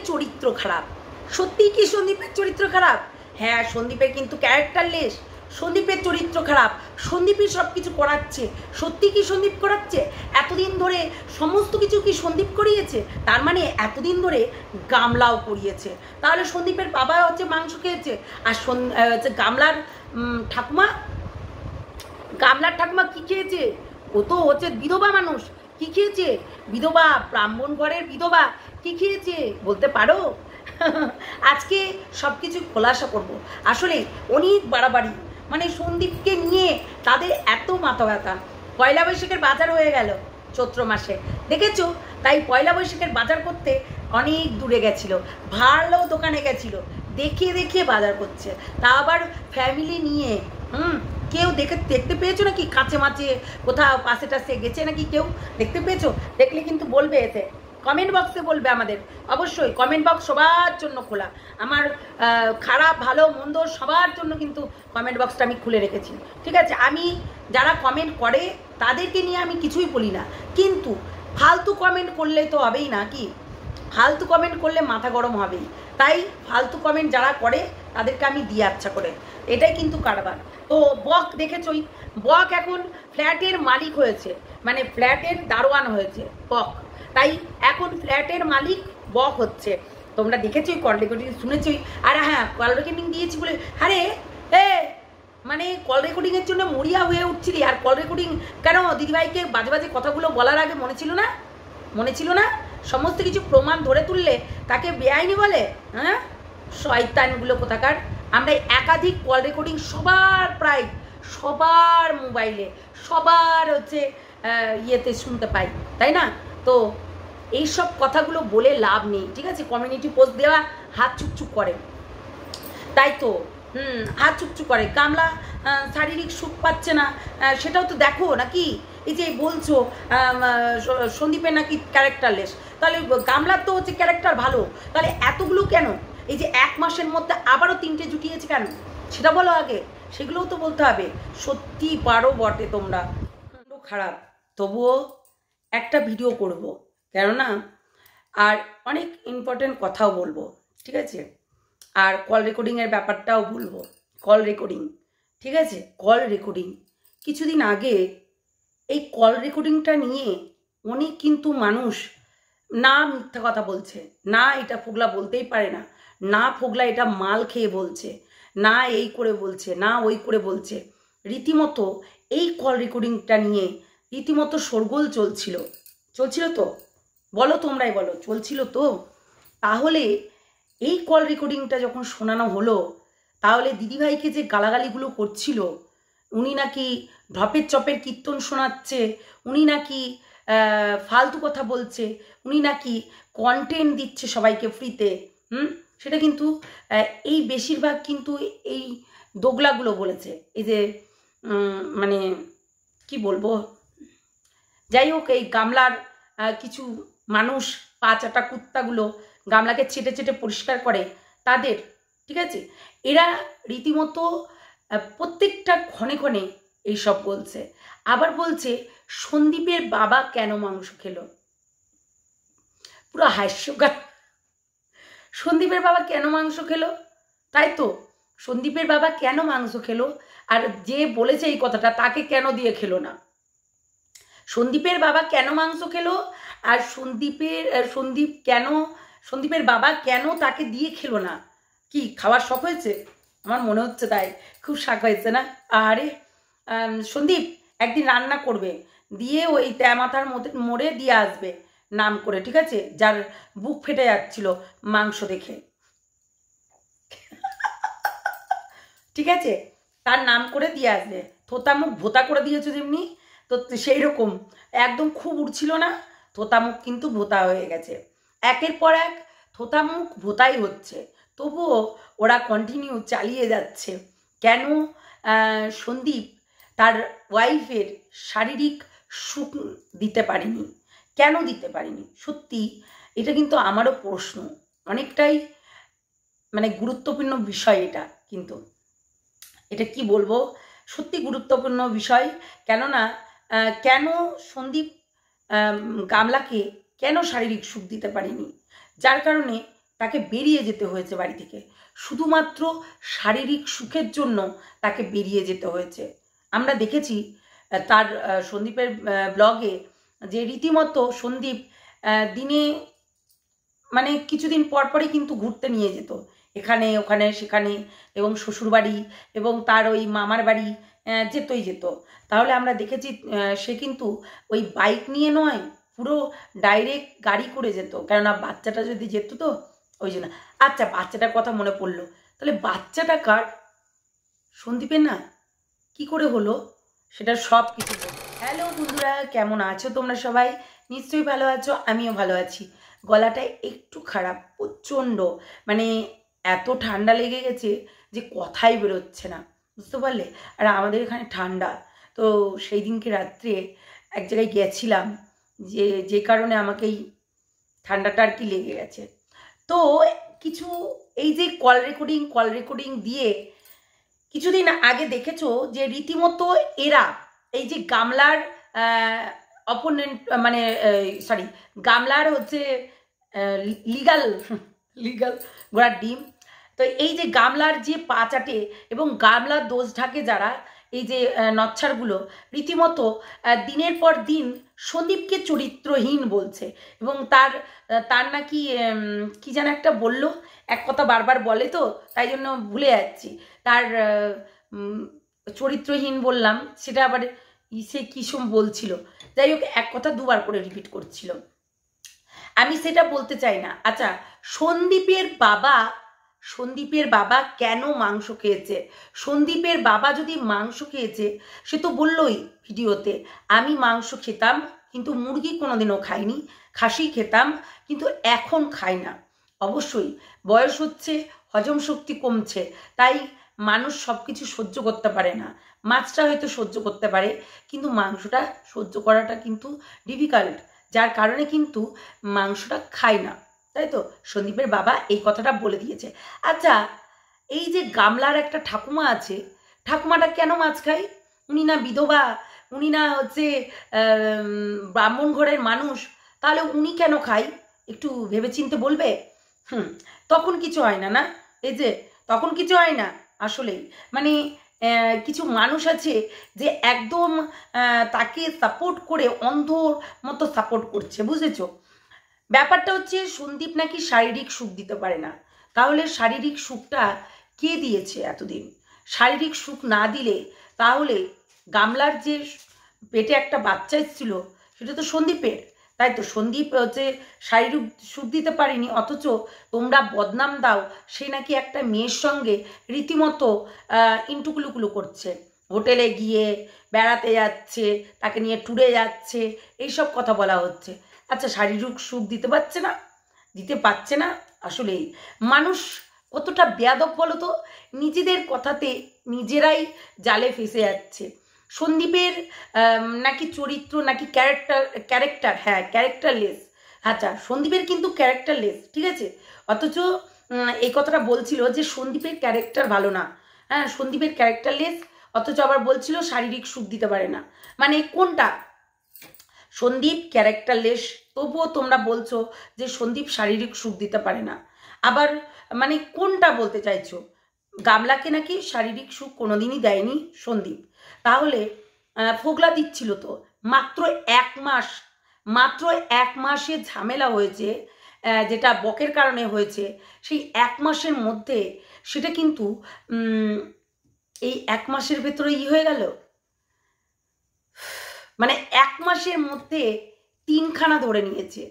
চরিত্র খারাপ। সত্যি কি সন্দীপের চরিত্র খারাপ? হ্যাঁ, সন্দীপের কিন্তু ক্যারেক্টারলেস, সন্দীপের চরিত্র খারাপ, সন্দীপই সব কিছু করাচ্ছে। সত্যি কি সন্দীপ করাচ্ছে? এতদিন ধরে সমস্ত কিছু কি সন্দীপ করিয়েছে? তার মানে এতদিন ধরে গামলাও করিয়েছে। তাহলে সন্দীপের বাবা হচ্ছে মাংস খেয়েছে, আর গামলার ঠাকুমা কি খেয়েছে? ও তো হচ্ছে বিধবা মানুষ, কি খেয়েছে? বিধবা, ব্রাহ্মণ ঘরের বিধবা, কি খেয়েছে বলতে পারো? আজকে সব কিছু খোলাসা করবো। আসলে অনেক বাড়াবাড়ি, মানে সন্দীপকে নিয়ে তাদের এত মাথা ব্যথা। পয়লা বৈশাখের বাজার হয়ে গেল চৈত্র মাসে, দেখেছো? তাই পয়লা বৈশাখের বাজার করতে অনেক দূরে গেছিল, ভালো দোকানে গেছিল, দেখে বাজার করছে, তা আবার ফ্যামিলি নিয়ে। কেউ দেখতে পেয়েছো নাকি? কাছে মাছে কোথাও পাশে টাশে গেছে নাকি কেউ? দেখতে পেয়েছো? দেখলে কিন্তু বলবে, এতে কমেন্ট বক্সে বলবে আমাদের, অবশ্যই কমেন্ট বক্স সবার জন্য খোলা। আমার খারাপ ভালো মন্দ সবার জন্য কিন্তু কমেন্ট বক্সটা আমি খুলে রেখেছি, ঠিক আছে? আমি যারা কমেন্ট করে তাদেরকে নিয়ে আমি কিছুই বলি না, কিন্তু ফালতু কমেন্ট করলে তো হবেই না কি? ফালতু কমেন্ট করলে মাথা গরম হবেই, তাই ফালতু কমেন্ট যারা করে তাদেরকে আমি দিই আচ্ছা করে, এটাই কিন্তু কারবার। তো বক দেখেছই, বক এখন ফ্ল্যাটের মালিক হয়েছে, মানে ফ্ল্যাটের দারোয়ান হয়েছে বক, তাই এখন ফ্ল্যাটের মালিক বক হচ্ছে। তোমরা দেখেছোই, কল রেকর্ডিং শুনেছই। আর হ্যাঁ, কল রেকর্ডিং দিয়েছি বলে, আরে মানে কল রেকর্ডিংয়ের জন্য মরিয়া হয়ে উঠছিলি, আর কল রেকর্ডিং কেন? দিদিভাইকে বাজে বাজে কথাগুলো বলার আগে মনে ছিল না? সমস্ত কিছু প্রমাণ ধরে তুললে তাকে বেআইনি বলে? হ্যাঁ, শয়তানগুলো কোথাকার। আমরা একাধিক কল রেকর্ডিং প্রায় সবার মোবাইলে, সবার হচ্ছে ইয়েতে শুনতে পাই, তাই না? তো এইসব কথাগুলো বলে লাভ নেই, ঠিক আছে? কমিউনিটি পোস্ট দেওয়া হাত চুপচুপ করে, তাই তো হাত চুপচুপ করে। গামলা শারীরিক সুখ পাচ্ছে না, সেটাও তো দেখো নাকি? এই যে বলছো সন্দীপের নাকি ক্যারেক্টারলেস, তাহলে গামলার তো হচ্ছে ক্যারেক্টার ভালো, তাহলে এতগুলো কেন? এই যে 1 মাসের মধ্যে আবারও 3টে জুটিয়েছে কেন? সেটা বলো আগে, সেগুলোও তো বলতে হবে। সত্যি পারো বটে তোমরা, খারাপ। তবুও একটা ভিডিও করব, কেননা আর অনেক ইম্পর্টেন্ট কথাও বলবো, ঠিক আছে? আর কল রেকর্ডিংয়ের ব্যাপারটাও বলবো। কল রেকর্ডিং, ঠিক আছে? কল রেকর্ডিং কিছুদিন আগে এই কল রেকর্ডিংটা নিয়ে অনেক কিন্তু মানুষ না মিথ্যা কথা বলছে, না এটা ফোগলা বলতেই পারে না, না ফোগলা এটা মাল খেয়ে বলছে, না এই করে বলছে, না ওই করে বলছে। রীতিমতো এই কল রেকর্ডিংটা নিয়ে রীতিমতো শোরগোল চলছিল তো? বলো, তোমরাই বলো, চলছিল তো? তাহলে এই কল রেকর্ডিংটা যখন শোনানো হলো, তাহলে দিদিভাইকে যে গালাগালিগুলো করছিল, উনি নাকি ঢপের চপের কীর্তন শোনাচ্ছে, উনি নাকি ফালতু কথা বলছে, উনি নাকি কন্টেন্ট দিচ্ছে সবাইকে ফ্রিতে, সেটা কিন্তু এই বেশিরভাগ কিন্তু এই দোগলাগুলো বলেছে। এই যে মানে কি বলবো, যাই হোক, এই গামলার কিছু মানুষ, পা চাটা কুত্তাগুলো গামলাকে ছেটে ছেটে পরিষ্কার করে তাদের, ঠিক আছে? এরা রীতিমতো প্রত্যেকটা ক্ষণে ক্ষণে এইসব বলছে। আবার বলছে সন্দীপের বাবা কেন মাংস খেলো, পুরো হাস্যকর। সন্দীপের বাবা কেন মাংস খেলো? তাই তো, সন্দীপের বাবা কেন মাংস খেলো? আর যে বলেছে এই কথাটা তাকে কেন দিয়ে খেলো না? সন্দীপের বাবা কেন মাংস খেলো, আর সন্দীপের বাবা কেন তাকে দিয়ে খেলো না? কি খাওয়ার শখ হয়েছে? আমার মনে হচ্ছে তাই, খুব শখ হয়েছে না? আরে সন্দীপ একদিন রান্না করবে, দিয়ে ওই মাথার মোড়ে দিয়ে আসবে নাম করে, ঠিক আছে? যার বুক ফেটে যাচ্ছিল মাংস দেখে, ঠিক আছে? তার নাম করে দিয়ে আসবে। থোতামুখ ভোতা করে দিয়েছো যেমনি, তো সেই রকম একদম খুব উড়ছিল না, থোতামুখ কিন্তু ভোতা হয়ে গেছে। একের পর এক থোতামুখ ভোতাই হচ্ছে, তবুও ওরা কন্টিনিউ চালিয়ে যাচ্ছে। কেন সন্দীপ তার ওয়াইফের শারীরিক সুখ দিতে পারেনি? কেন দিতে পারেনি? সত্যি এটা কিন্তু আমারও প্রশ্ন, অনেকটাই মানে গুরুত্বপূর্ণ বিষয় এটা, কিন্তু এটা কি বলবো, সত্যি গুরুত্বপূর্ণ বিষয়। কেননা কেন সন্দীপ গামলাকে কেন শারীরিক সুখ দিতে পারেনি, যার কারণে তাকে বেরিয়ে যেতে হয়েছে বাড়ি থেকে, শুধুমাত্র শারীরিক সুখের জন্য তাকে বেরিয়ে যেতে হয়েছে। আমরা দেখেছি তার সন্দীপের ব্লগে যে রীতিমতো সন্দীপ দিনে মানে কিছুদিন পরপরই কিন্তু ঘুরতে নিয়ে যেত, এখানে ওখানে সেখানে, এবং শ্বশুরবাড়ি এবং তার ওই মামার বাড়ি যেত। তাহলে আমরা দেখেছি সে কিন্তু ওই বাইক নিয়ে নয়, পুরো ডাইরেক্ট গাড়ি করে যেত, কেননা বাচ্চাটা যদি যেত তো ওই জন্য। আচ্ছা, বাচ্চাটার কথা মনে পড়লো, তাহলে বাচ্চাটা কার? সন্দীপের না? কি করে হলো সেটা সব কিছু। হ্যালো বন্ধুরা, কেমন আছো তোমরা সবাই? নিশ্চয়ই ভালো আছো, আমিও ভালো আছি। গলাটা একটু খারাপ, প্রচণ্ড, মানে এত ঠান্ডা লেগে গেছে যে কথাই বেরোচ্ছে না, বুঝতে পারলে? আর আমাদের এখানে ঠান্ডা, তো সেই দিনকে রাত্রে এক জায়গায় গেছিলাম, যে কারণে আমাকে এই ঠান্ডাটা আর কি লেগে গেছে। তো কিছু এই যে কল রেকর্ডিং দিয়ে কিছুদিন আগে দেখেছো যে রীতিমতো এরা এই যে গামলার অপোনেন্ট, মানে সরি, গামলার হচ্ছে লিগাল ঘোড়ার ডিম, তো এই যে গামলার যে পা চাটে এবং গামলার দোষ ঢাকে যারা, এই যে নচ্ছারগুলো রীতিমতো দিনের পর দিন সন্দীপকে চরিত্রহীন বলছে, এবং তার নাকি কি যেন একটা বললো, এক কথা বারবার বলে তো তাই জন্য ভুলে যাচ্ছি, তার চরিত্রহীন বললাম, সেটা আবার সে কিসম বলছিল, যাই হোক এক কথা দুবার করে রিপিট করছিল, আমি সেটা বলতে চাই না। আচ্ছা, সন্দীপের বাবা কেন মাংস খেয়েছে? সন্দীপের বাবা যদি মাংস খেয়েছে, সে তো বললই ভিডিওতে, আমি মাংস খেতাম কিন্তু মুরগি কোনোদিনও খাইনি, খাসি খেতাম কিন্তু এখন খাই না। অবশ্যই বয়স হচ্ছে, হজম শক্তি কমছে, তাই মানুষ সব কিছু সহ্য করতে পারে না। মাছটা হয়তো সহ্য করতে পারে, কিন্তু মাংসটা সহ্য করাটা কিন্তু ডিফিকাল্ট, যার কারণে কিন্তু মাংসটা খায় না, তাই তো? সন্দীপের বাবা এই কথাটা বলে দিয়েছে। আচ্ছা, এই যে গামলার একটা ঠাকুমা আছে, ঠাকুমাটা কেন মাছ খায়? উনি না বিধবা, উনি না হচ্ছে ব্রাহ্মণ ঘরের মানুষ, তাহলে উনি কেন খায়? একটু ভেবেচিন্তে বলবে। তখন কিছু হয় না, না? এই যে তখন কিছু হয় না আসলেই, মানে কিছু মানুষ আছে যে একদম তাকে সাপোর্ট করে অন্ধর মতো সাপোর্ট করছে, বুঝেছো? ব্যাপারটা হচ্ছে সন্দীপ নাকি শারীরিক সুখ দিতে পারে না, তাহলে শারীরিক সুখটা কে দিয়েছে এতদিন? শারীরিক সুখ না দিলে তাহলে গামলার যে পেটে একটা বাচ্চা এসেছিল সেটা তো সন্দীপের, তাই তো? সন্দীপ হচ্ছে শারীরিক সুখ দিতে পারেনি, অথচ তোমরা বদনাম দাও সে নাকি একটা মেয়ের সঙ্গে রীতিমতো ইন্টুকুলুকুলু করছে, হোটেলে গিয়ে বেড়াতে যাচ্ছে, তাকে নিয়ে ট্যুরে যাচ্ছে, এইসব কথা বলা হচ্ছে। আচ্ছা, শারীরিক সুখ দিতে পারছে না? আসলেই মানুষ কতটা বেয়াদব বলো তো, নিজেদের কথাতে নিজেরাই জালে ফেসে যাচ্ছে। সন্দীপের নাকি চরিত্র নাকি ক্যারেক্টার, হ্যাঁ ক্যারেক্টারলেস। আচ্ছা, সন্দীপের কিন্তু ক্যারেক্টারলেস, ঠিক আছে, অথচ এই কথাটা বলছিল যে সন্দীপের ক্যারেক্টার ভালো না, হ্যাঁ সন্দীপের ক্যারেক্টারলেস, অথচ আবার বলছিল শারীরিক সুখ দিতে পারে না। মানে কোনটা? সন্দীপ ক্যারেক্টারলেস, তবুও তোমরা বলছো যে সন্দীপ শারীরিক সুখ দিতে পারে না, আবার মানে কোনটা বলতে চাইছো? গামলাকে নাকি শারীরিক সুখ কোনোদিনই দেয়নি সন্দীপ, তাহলে ফোগলা দিচ্ছিল তো মাত্র 1 মাস, মাত্র 1 মাসে ঝামেলা হয়েছে, যেটা বকের কারণে হয়েছে, সেই 1 মাসের মধ্যে সেটা কিন্তু এই 1 মাসের ভেতরে হয়ে গেল, মানে 1 মাসের মধ্যে 3খানা ধরে নিয়েছে।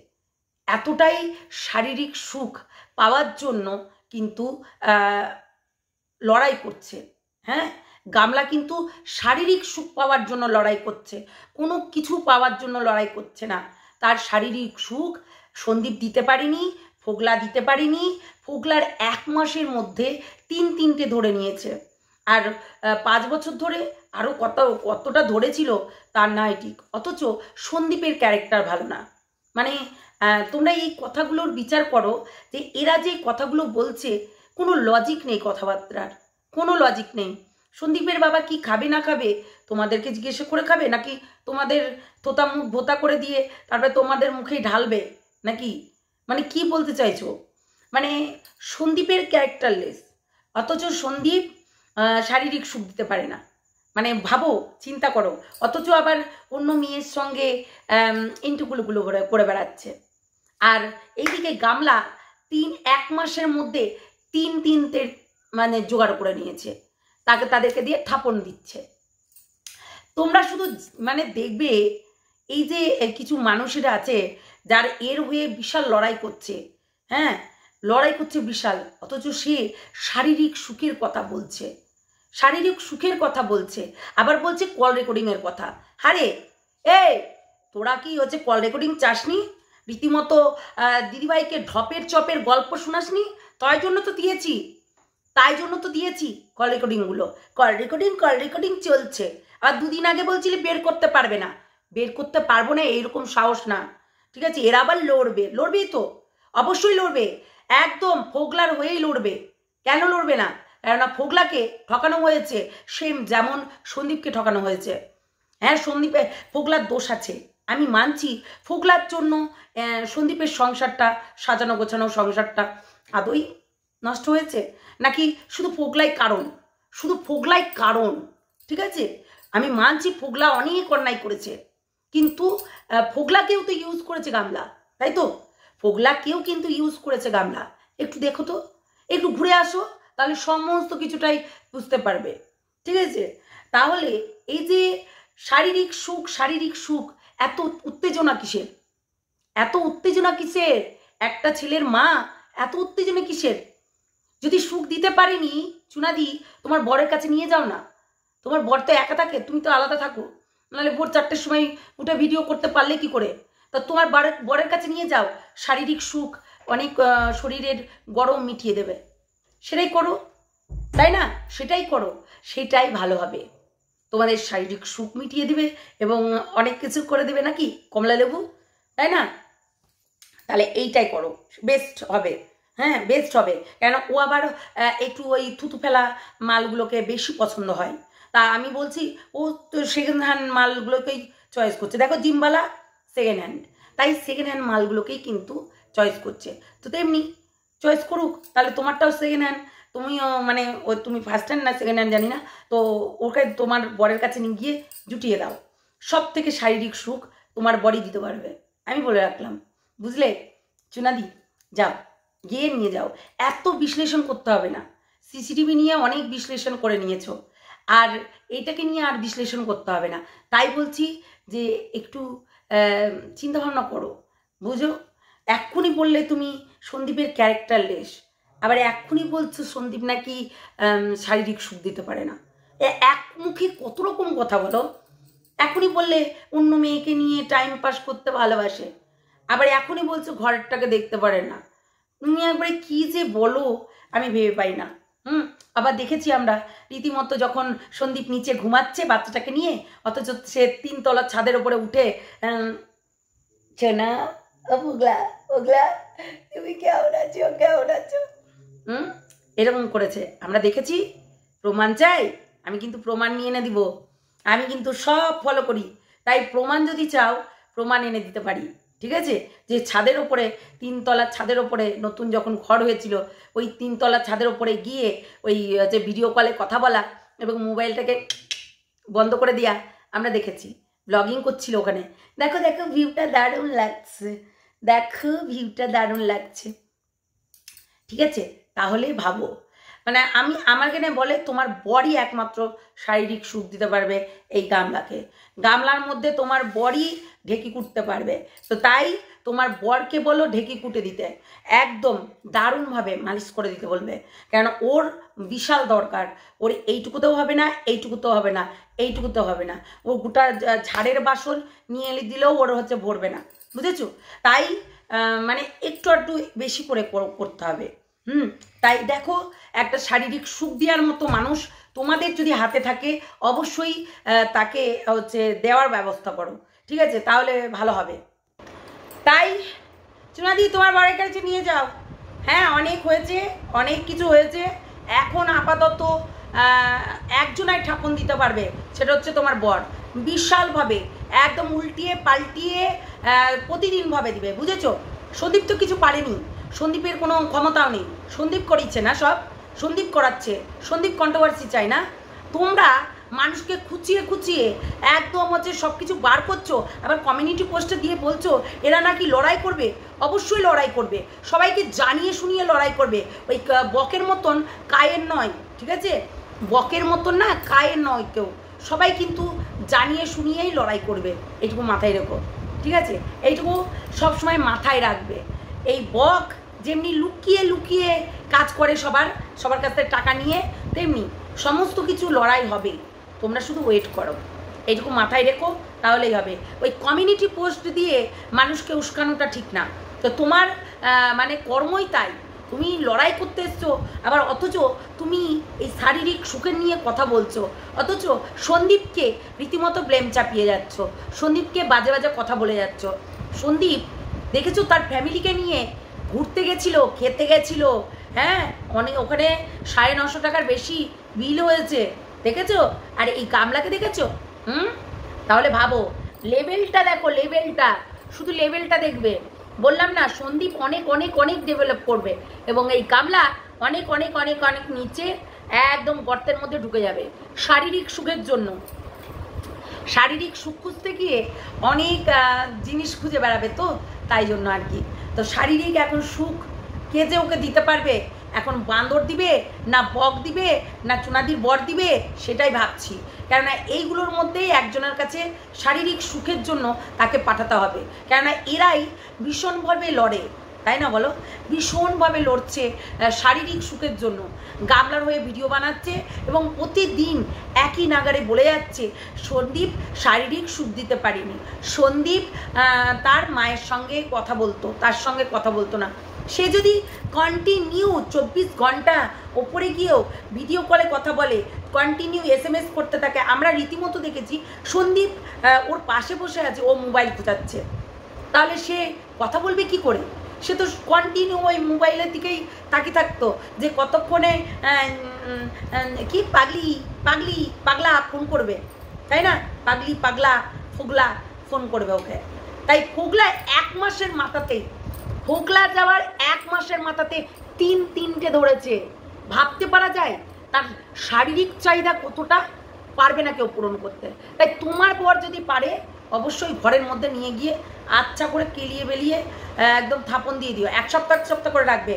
এতটাই শারীরিক সুখ পাওয়ার জন্য কিন্তু লড়াই করছে, হ্যাঁ গামলা কিন্তু শারীরিক সুখ পাওয়ার জন্য লড়াই করছে, কোনো কিছু পাওয়ার জন্য লড়াই করছে না। তার শারীরিক সুখ সন্দীপ দিতে পারেনি, ফোগলা দিতে পারেনি, ফোগলার 1 মাসের মধ্যে 3টে ধরে নিয়েছে, আর 5 বছর ধরে আরও কতটা ধরেছিল তার নাই ঠিক, অথচ সন্দীপের ক্যারেক্টার ভালো না। মানে তোমরা এই কথাগুলোর বিচার করো যে এরা যে কথাগুলো বলছে, কোনো লজিক নেই কথাবার্তার, কোনো লজিক নেই। সন্দীপের বাবা কি খাবে না খাবে তোমাদেরকে জিজ্ঞেস করে খাবে, নাকি তোমাদের তোতা মুখ ভোতা করে দিয়ে তারপরে তোমাদের মুখেই ঢালবে নাকি? মানে কি বলতে চাইছো? মানে সন্দীপের ক্যারেক্টারলেস, অথচ সন্দীপ শারীরিক সুখ দিতে পারে না। মানে ভাবো, চিন্তা করো, অথচ আবার অন্য মেয়ের সঙ্গে ইন্টুকুলুকুলু করে বেড়াচ্ছে। আর এইদিকে গামলা এক মাসের মধ্যে তিনটে মানে জোগাড় করে নিয়েছে, তাদেরকে দিয়ে থাপন দিচ্ছে। তোমরা শুধু মানে দেখবে এই যে কিছু মানুষেরা আছে যার এর হয়ে বিশাল লড়াই করছে, হ্যাঁ লড়াই করছে বিশাল, অথচ সে শারীরিক সুখের কথা বলছে, শারীরিক সুখের কথা বলছে, আবার বলছে কল রেকর্ডিংয়ের কথা। আরে এই তোরা কি হচ্ছে কল রেকর্ডিং চাসনি? রীতিমতো দিদিভাইকে ঢপের চপের গল্প শোনাসনি? তাই জন্য তো দিয়েছি কল রেকর্ডিংগুলো। কল রেকর্ডিং চলছে। আর দুদিন আগে বলছিলি বের করতে পারবে না, বের করতে পারবো না এইরকম সাহস না, ঠিক আছে? এরা আবার লড়বেই তো, অবশ্যই লড়বে, একদম ফোগলার হয়েই লড়বে। কেন লড়বে না? কেননা ফোগলাকে ঠকানো হয়েছে, সেম যেমন সন্দীপকে ঠকানো হয়েছে। হ্যাঁ, ফোগলার দোষ আছে, আমি মানছি। ফোগলার জন্য সন্দীপের সংসারটা, সাজানো গোছানো সংসারটা আদৌ নষ্ট হয়েছে নাকি শুধু ফোগলাই কারণ? ঠিক আছে, আমি মানছি ফোগলা অনেক অন্যায় করেছে, কিন্তু ফোগলাকেও তো ইউজ করেছে গামলা, তাই তো? ফোগলাকেও কিন্তু ইউজ করেছে গামলা। একটু দেখো তো, একটু ঘুরে আসো, তাহলে সমস্ত কিছুটাই বুঝতে পারবে, ঠিক আছে? তাহলে এই যে শারীরিক সুখ, এত উত্তেজনা কিসের? একটা ছেলের মা, এত উত্তেজনা কিসের? যদি সুখ দিতে পারেনি চুনাদি, তোমার বরের কাছে নিয়ে যাও না। তোমার বর তো একা থাকে, তুমি তো আলাদা থাকো, নাহলে ভোর 4টের সময় উঠে ভিডিও করতে পারলে কি করে? তা তোমার বরের কাছে নিয়ে যাও, শারীরিক সুখ অনেক শরীরের গরম মিটিয়ে দেবে। সেটাই করো, তাই না? সেটাই করো, সেটাই ভালো হবে। তোমাদের শারীরিক সুখ মিটিয়ে দিবে এবং অনেক কিছু করে দেবে নাকি কমলা লেবু, তাই না? তাহলে এইটাই করো, বেস্ট হবে। হ্যাঁ, বেস্ট হবে। কেন ও আবার একটু ওই থুতু ফেলা মালগুলোকে বেশি পছন্দ হয়। তা আমি বলছি ও তো সেকেন্ড হ্যান্ড মালগুলোকেই চয়েস করছে। দেখো জিমবালা সেকেন্ড হ্যান্ড, তাই সেকেন্ড হ্যান্ড মালগুলোকেই কিন্তু চয়েস করছে। তো তেমনি চয়েস করুক, তাহলে তোমারটাও সেকেন্ড হ্যান্ড, তুমিও মানে তুমি ফার্স্ট হ্যান্ড না সেকেন্ড হ্যান্ড জানি না, তো ওকে তোমার বরের কাছে নিয়ে গিয়ে জুটিয়ে দাও। সব থেকে শারীরিক সুখ তোমার বডি দিতে পারবে, আমি বলে রাখলাম, বুঝলে চুনাদি? যাও, গিয়ে নিয়ে যাও। এত বিশ্লেষণ করতে হবে না, সিসিটিভি নিয়ে অনেক বিশ্লেষণ করে নিয়েছো, আর এইটাকে নিয়ে আর বিশ্লেষণ করতে হবে না। তাই বলছি যে একটু চিন্তাভাবনা করো, বুঝো? এক্ষুনি বললে তুমি সন্দীপের ক্যারেক্টারলেস, আবার এক্ষুনি বলছো সন্দীপ নাকি শারীরিক সুখ দিতে পারে না। এক মুখে কত রকম কথা বলো। এখনই বললে অন্য মেয়েকে নিয়ে টাইম পাস করতে ভালোবাসে, আবার এখনই বলছো ঘরেরটাকে দেখতে পারে না। তুমি একবারে কি যে বলো আমি ভেবে পাই না। আবার দেখেছি আমরা রীতিমতো যখন সন্দীপ নিচে ঘুমাচ্ছে বাচ্চাটাকে নিয়ে, অথচ সে 3 তলার ছাদের উপরে উঠে চেনা ওগলা তুমি কেমন আছো এরকম করেছে, আমরা দেখেছি। প্রমাণ চাই? আমি কিন্তু প্রমাণ নিয়ে এনে দিব, আমি কিন্তু সব ফলো করি। তাই প্রমাণ যদি চাও, প্রমাণ এনে দিতে পারি, ঠিক আছে? যে ছাদের ওপরে 3 তলার ছাদের ওপরে নতুন যখন ঘর হয়েছিল, ওই 3 তলার ছাদের ওপরে গিয়ে ওই যে ভিডিও কলে কথা বলা এবং মোবাইলটাকে বন্ধ করে দেওয়া আমরা দেখেছি। ব্লগিং করছিল ওখানে, দেখো ভিউটা দারুণ লাগছে, ঠিক আছে? তাহলে ভাবো, মানে আমার কেন বলে তোমার বডি একমাত্র শারীরিক সুখ দিতে পারবে এই গামলাকে। গামলার মধ্যে তোমার বডি ঢেকি কুটতে পারবে, তো তাই তোমার বরকে বলো ঢেকি কুটে দিতে, একদম দারুণভাবে মালিশ করে দিতে বলবে। কেন ওর বিশাল দরকার, ওর এইটুকুতেও হবে না, এইটুকুতেও হবে না, এইটুকুতেও হবে না, ও গোটা ঝাড়ের বাসন নিয়ে এলে দিলেও ওর হচ্ছে ভরবে না, বুঝেছো? তাই মানে একটু বেশি করে করতে হবে। তাই দেখো, একটা শারীরিক সুখ দেওয়ার মতো মানুষ তোমাদের যদি হাতে থাকে, অবশ্যই তাকে হচ্ছে দেওয়ার ব্যবস্থা করো, ঠিক আছে? তাহলে ভালো হবে। তাই চুনাদি তোমার বরের কাছে নিয়ে যাও। হ্যাঁ, অনেক হয়েছে, অনেক কিছু হয়েছে। এখন আপাতত একজনাই ঠাকুন দিতে পারবে, সেটা হচ্ছে তোমার বর। বিশালভাবে একদম উল্টিয়ে পাল্টিয়ে প্রতিদিনভাবে দিবে, বুঝেছো? সন্দীপ তো কিছু পারেনি, সন্দীপের কোনো ক্ষমতাও নেই, সন্দীপ করিচ্ছে না সব, সন্দীপ করাচ্ছে, সন্দীপ কন্ট্রোভার্সি চাই না। তোমরা মানুষকে খুঁচিয়ে খুঁচিয়ে একদম হচ্ছে সব কিছু বার করছো, আবার কমিউনিটি পোস্টে দিয়ে বলছো এরা নাকি লড়াই করবে। অবশ্যই লড়াই করবে, সবাইকে জানিয়ে শুনিয়ে লড়াই করবে। ওই বকের মতন কায়ের নয়, ঠিক আছে? বকের মতন না, কায়ের নয় কেউ, সবাই কিন্তু জানিয়ে শুনিয়েই লড়াই করবে। এইটুকু মাথায় রেখো, ঠিক আছে? এইটুকু সবসময় মাথায় রাখবে। এই বক যেমনি লুকিয়ে লুকিয়ে কাজ করে সবার কাছ থেকে টাকা নিয়ে, তেমনি সমস্ত কিছু লড়াই হবে। তোমরা শুধু ওয়েট করো, এইটুকু মাথায় রেখো, তাহলেই হবে। ওই কমিউনিটি পোস্ট দিয়ে মানুষকে উস্কানোটা ঠিক না। তো তোমার মানে কর্মই তাই, তুমি লড়াই করতে এসছো, আবার অথচ তুমি এই শারীরিক সুখের নিয়ে কথা বলছো, অথচ সন্দীপকে রীতিমতো ব্লেম চাপিয়ে যাচ্ছ, সন্দীপকে বাজে বাজে কথা বলে যাচ্ছ। সন্দীপ দেখেছো তার ফ্যামিলিকে নিয়ে ঘুরতে গেছিল, খেতে গেছিল, হ্যাঁ, অনেক ওখানে 950 টাকার বেশি বিল হয়েছে, দেখেছো? আর এই গামলাকে দেখেছো? তাহলে ভাবো, লেভেলটা দেখো, লেভেলটা, শুধু লেভেলটা দেখবে। বললাম না, সন্দীপ অনেক অনেক অনেক ডেভেলপ করবে, এবং এই গামলা অনেক অনেক অনেক অনেক নিচে একদম গর্তের মধ্যে ঢুকে যাবে শারীরিক সুখের জন্য। শারীরিক সুখ খুঁজতে গিয়ে অনেক জিনিস খুঁজে বেড়াবে, তো তাই জন্য আর কি। তো শারীরিক এখন সুখ কে যে ওকে দিতে পারবে, এখন বান্দর দিবে না বক দিবে না চুনাদির বর দিবে, সেটাই ভাবছি। কেননা এইগুলোর মধ্যেই একজনের কাছে শারীরিক সুখের জন্য তাকে পাঠাতে হবে, কেননা এরাই ভীষণভাবে লড়ে, তাই না বলো? ভীষণভাবে লড়ছে শারীরিক সুখের জন্য। গামলার হয়ে ভিডিও বানাচ্ছে এবং প্রতিদিন একই নাগারে বলে যাচ্ছে সন্দীপ শারীরিক সুখ দিতে পারিনি, সন্দীপ তার মায়ের সঙ্গে কথা বলতো, তার সঙ্গে কথা বলতো না। সে যদি কন্টিনিউ 24 ঘন্টা ওপরে গিয়েও ভিডিও কলে কথা বলে, কন্টিনিউ SMS করতে থাকে, আমরা রীতিমতো দেখেছি সন্দীপ ওর পাশে বসে আছে, ও মোবাইল খোঁচাচ্ছে, তাহলে সে কথা বলবে কি করে? সে তো কন্টিনিউ ওই মোবাইলের দিকেই তাকিয়ে থাকতো যে কতক্ষণে কি পাগলি পাগলি পাগলা ফোন করবে, তাই না? পাগলি পাগলা ফুগলা ফোন করবে ওকে। তাই ফুগলা 1 মাসের মাথাতেই, ফুগলা যাওয়ার 1 মাসের মাথাতে 3টে ধরেছে। ভাবতে পারা যায় তার শারীরিক চাহিদা কতটা, পারবে না কেউ পূরণ করতে। তাই তোমার বর যদি পারে, অবশ্যই ঘরের মধ্যে নিয়ে গিয়ে আচ্ছা করে কেলিয়ে বেলিয়ে একদম থাপন দিয়ে দিও। 1 সপ্তাহ করে রাখবে,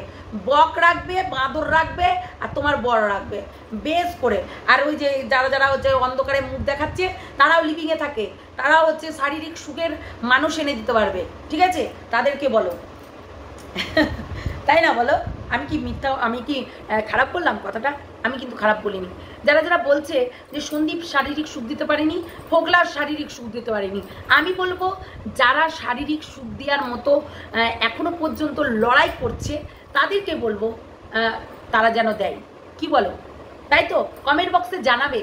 বক রাখবে, বাঁদর রাখবে, আর তোমার বর রাখবে বেশ করে। আর ওই যে যারা হচ্ছে অন্ধকারে মুখ দেখাচ্ছে, তারাও লিভিংয়ে থাকে, তারাও হচ্ছে শারীরিক সুখের মানুষ এনে দিতে পারবে, ঠিক আছে? তাদেরকে বলো, তাই না বলো? আমি কি মিথ্যা, আমি কি খারাপ বললাম কথাটা? আমি কিন্তু খারাপ বলিনি। যারা বলছে যে সন্দীপ শারীরিক সুখ দিতে পারেনি, ফোগলার শারীরিক সুখ দিতে পারেনি, আমি বলবো যারা শারীরিক সুখ দেওয়ার মতো এখনো পর্যন্ত লড়াই করছে, তাদেরকে বলবো তারা যেন দেয়। কি বলো? তাই তো কমেন্ট বক্সে জানাবে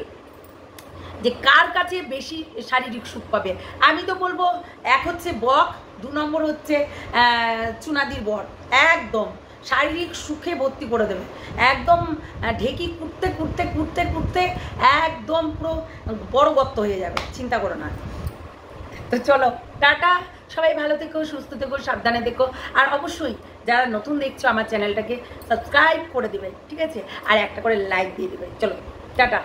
যে কার কাছে বেশি শারীরিক সুখ পাবে। আমি তো বলবো 1 হচ্ছে বক, 2 নম্বর হচ্ছে চুনাদির বর। একদম শারীরিক সুখে ভর্তি করে দেবে, একদম ঢেকি কুটতে কুটতে কুটতে কুটতে একদম পুরো বড় গর্ত হয়ে যাবে, চিন্তা করো না। তো চলো টাটা, সবাই ভালো থেকো, সুস্থ থেকো, সাবধানে থেকো। আর অবশ্যই যারা নতুন দেখছো আমার চ্যানেলটাকে সাবস্ক্রাইব করে দেবে, ঠিক আছে? আর একটা করে লাইক দিয়ে দেবে। চলো টাটা।